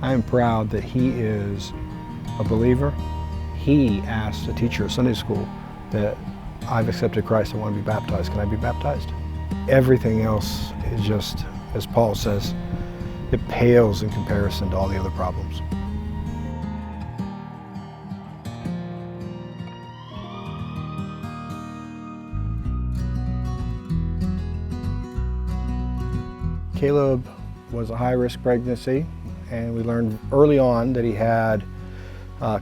I am proud that he is a believer. He asked a teacher at Sunday school that I've accepted Christ, I want to be baptized. Can I be baptized? Everything else is just, as Paul says, it pales in comparison to all the other problems. Caleb was a high-risk pregnancy, and we learned early on that he had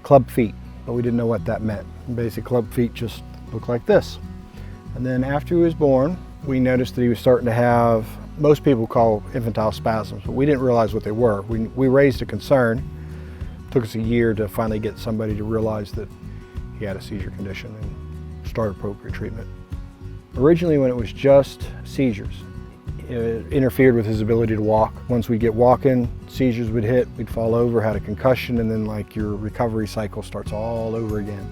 club feet, but we didn't know what that meant. Basically, club feet just looked like this. And then after he was born, we noticed that he was starting to have, most people call infantile spasms, but we didn't realize what they were. We raised a concern. It took us a year to finally get somebody to realize that he had a seizure condition and start appropriate treatment. Originally, when it was just seizures, it interfered with his ability to walk. Once we'd get walking, seizures would hit, we'd fall over, had a concussion, and then like your recovery cycle starts all over again.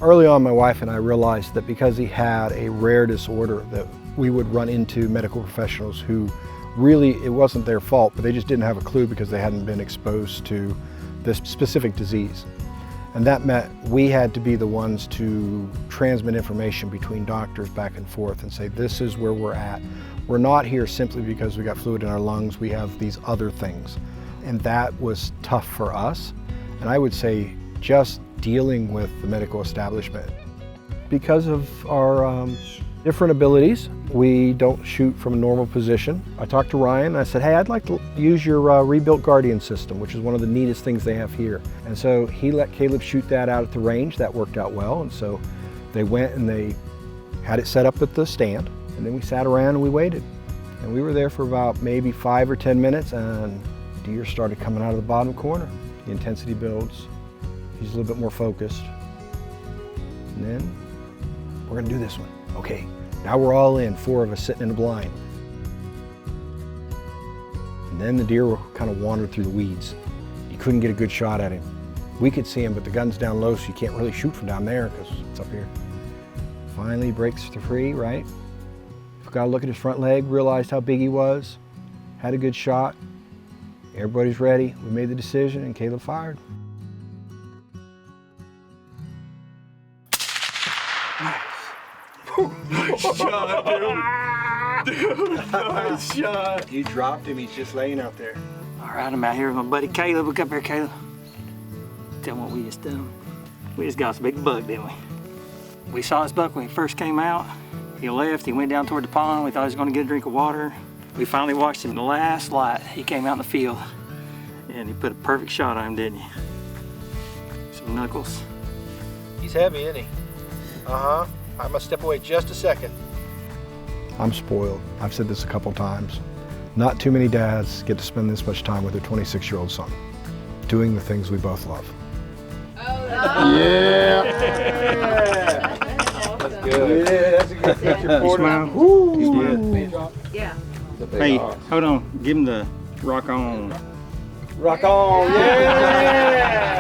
Early on, my wife and I realized that because he had a rare disorder that we would run into medical professionals who really, it wasn't their fault, but they just didn't have a clue because they hadn't been exposed to this specific disease. And that meant we had to be the ones to transmit information between doctors back and forth and say, this is where we're at. We're not here simply because we got fluid in our lungs, we have these other things. And that was tough for us. And I would say just dealing with the medical establishment. Because of our different abilities, we don't shoot from a normal position. I talked to Ryan and I said, hey, I'd like to use your rebuilt Guardian system, which is one of the neatest things they have here. And so he let Caleb shoot that out at the range. That worked out well. And so they went and they had it set up at the stand. And then we sat around and we waited. And we were there for about maybe 5 or 10 minutes and deer started coming out of the bottom corner. The intensity builds. He's a little bit more focused. And then we're gonna do this one. Okay, now we're all in, 4 of us sitting in a blind. And then the deer kind of wandered through the weeds. You couldn't get a good shot at him. We could see him, but the gun's down low, so you can't really shoot from down there because it's up here. Finally breaks free, right? Got a look at his front leg, realized how big he was, had a good shot. Everybody's ready. We made the decision and Caleb fired. Nice shot, dude. Nice shot. You dropped him, he's just laying out there. All right, I'm out here with my buddy Caleb. Look up here, Caleb. Tell him what we just done. We just got this big buck, didn't we? We saw this buck when he first came out. He left, he went down toward the pond. We thought he was gonna get a drink of water. We finally watched him in the last light. He came out in the field and he put a perfect shot on him, didn't he? Some knuckles. He's heavy, isn't he? Uh-huh. I must step away just a second. I'm spoiled. I've said this a couple times. Not too many dads get to spend this much time with their 26-year-old son, doing the things we both love. Oh, yeah. Good. Yeah, that's a good picture for him. He's good. yeah. Hey, hold on. Give him the rock on. Rock on, yeah!